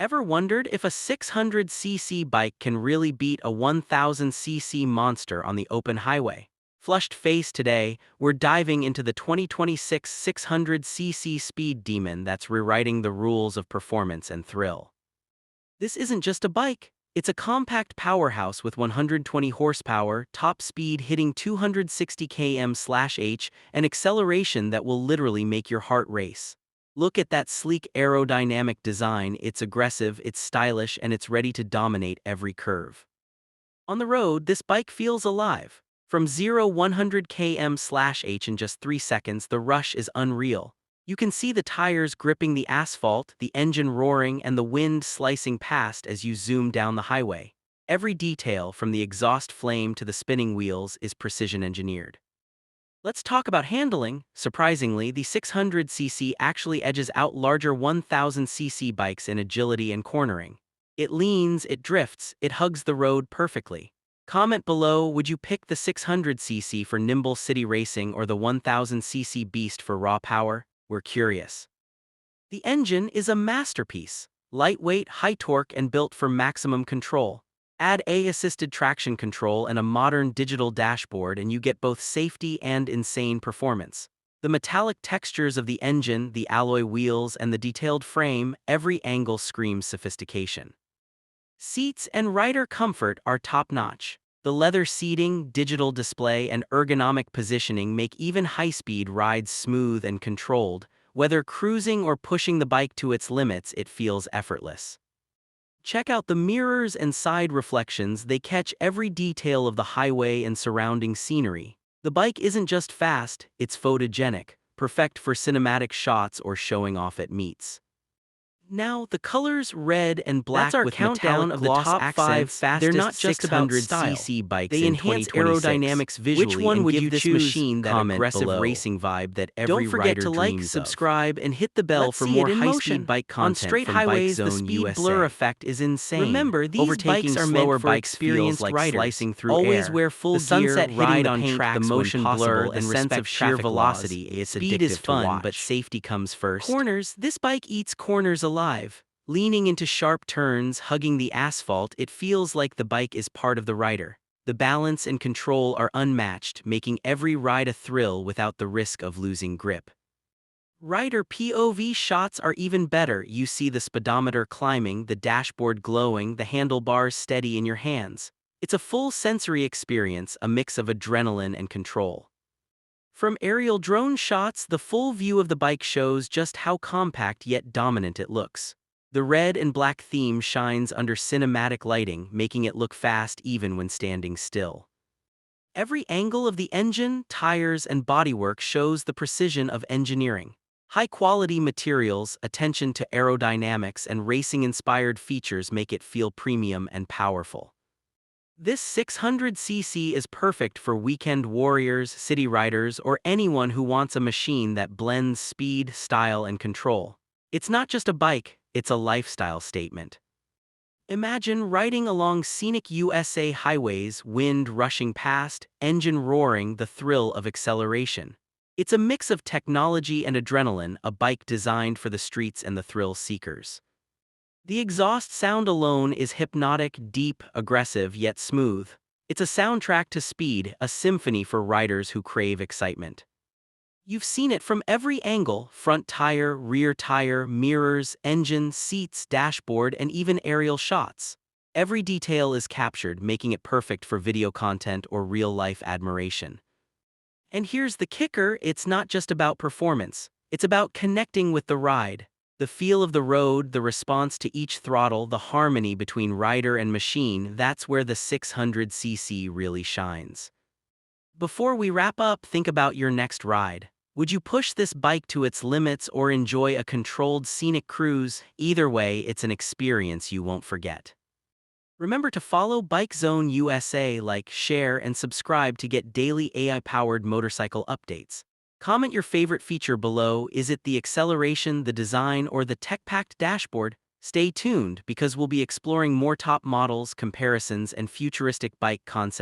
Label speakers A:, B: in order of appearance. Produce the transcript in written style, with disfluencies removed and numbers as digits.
A: Ever wondered if a 600cc bike can really beat a 1000cc monster on the open highway? Flushed face today, we're diving into the 2026 600cc speed demon that's rewriting the rules of performance and thrill. This isn't just a bike, it's a compact powerhouse with 120 horsepower, top speed hitting 260 km/h, and acceleration that will literally make your heart race. Look at that sleek aerodynamic design. It's aggressive, it's stylish, and it's ready to dominate every curve. On the road, this bike feels alive. From 0-100 km/h in just 3 seconds, the rush is unreal. You can see the tires gripping the asphalt, the engine roaring, and the wind slicing past as you zoom down the highway. Every detail, from the exhaust flame to the spinning wheels, is precision engineered. Let's talk about handling. Surprisingly, the 600cc actually edges out larger 1000cc bikes in agility and cornering. It leans, it drifts, it hugs the road perfectly. Comment below, would you pick the 600cc for nimble city racing or the 1000cc beast for raw power? We're curious. The engine is a masterpiece. Lightweight, high torque, and built for maximum control. Add AI-assisted traction control and a modern digital dashboard and you get both safety and insane performance. The metallic textures of the engine, the alloy wheels, and the detailed frame, every angle screams sophistication. Seats and rider comfort are top-notch. The leather seating, digital display, and ergonomic positioning make even high-speed rides smooth and controlled. Whether cruising or pushing the bike to its limits, it feels effortless. Check out the mirrors and side reflections. They catch every detail of the highway and surrounding scenery. The bike isn't just fast, it's photogenic, perfect for cinematic shots or showing off at meets. Now, the colors red and black
B: That's our
A: with
B: countdown
A: metallic
B: of the
A: gloss
B: top 5
A: accents,
B: fastest
A: they're not just about
B: 600cc
A: bikes,
B: they enhance aerodynamics visually.
A: Which one
B: and
A: would
B: give
A: you
B: this
A: choose?
B: machine that
A: Comment
B: aggressive
A: below.
B: racing vibe that every
A: Don't forget
B: rider
A: to like,
B: dreams
A: subscribe, and hit the bell
B: Let's
A: for
B: see
A: more
B: it in
A: high-speed
B: motion.
A: bike
B: On
A: content
B: straight
A: from
B: highways,
A: Bike
B: the
A: Zone
B: speed
A: USA.
B: blur effect is insane.
A: Remember, these
B: Overtaking
A: bikes are
B: slower
A: meant for
B: bikes feels
A: experienced
B: like
A: riders.
B: slicing through
A: Always
B: air.
A: wear full
B: The sunset
A: gear,
B: hitting
A: ride
B: the
A: on
B: paint,
A: tracks
B: the motion
A: when
B: blur,
A: possible,
B: and
A: respect
B: respect
A: sheer
B: traffic
A: velocity.
B: laws.
A: It's
B: Speed
A: addictive
B: is
A: to
B: fun,
A: watch.
B: but safety comes first.
A: Corners, this bike eats corners alive. Leaning into sharp turns, hugging the asphalt, it feels like the bike is part of the rider. The balance and control are unmatched, making every ride a thrill without the risk of losing grip. Rider POV shots are even better. You see the speedometer climbing, the dashboard glowing, the handlebars steady in your hands. It's a full sensory experience, a mix of adrenaline and control. From aerial drone shots, the full view of the bike shows just how compact yet dominant it looks. The red and black theme shines under cinematic lighting, making it look fast even when standing still. Every angle of the engine, tires, and bodywork shows the precision of engineering. High-quality materials, attention to aerodynamics, and racing-inspired features make it feel premium and powerful. This 600cc is perfect for weekend warriors, city riders, or anyone who wants a machine that blends speed, style, and control. It's not just a bike, it's a lifestyle statement. Imagine riding along scenic USA highways, wind rushing past, engine roaring, the thrill of acceleration. It's a mix of technology and adrenaline, a bike designed for the streets and the thrill seekers. The exhaust sound alone is hypnotic, deep, aggressive, yet smooth. It's a soundtrack to speed, a symphony for riders who crave excitement. You've seen it from every angle: front tire, rear tire, mirrors, engine, seats, dashboard, and even aerial shots. Every detail is captured, making it perfect for video content or real-life admiration. And here's the kicker: it's not just about performance. It's about connecting with the ride. The feel of the road, the response to each throttle, the harmony between rider and machine, that's where the 600cc really shines. Before we wrap up, think about your next ride. Would you push this bike to its limits or enjoy a controlled scenic cruise? Either way, it's an experience you won't forget. Remember to follow Bike Zone USA, like, share, and subscribe to get daily AI-powered motorcycle updates. Comment your favorite feature below. Is it the acceleration, the design, or the tech-packed dashboard? Stay tuned, because we'll be exploring more top models, comparisons, and futuristic bike concepts.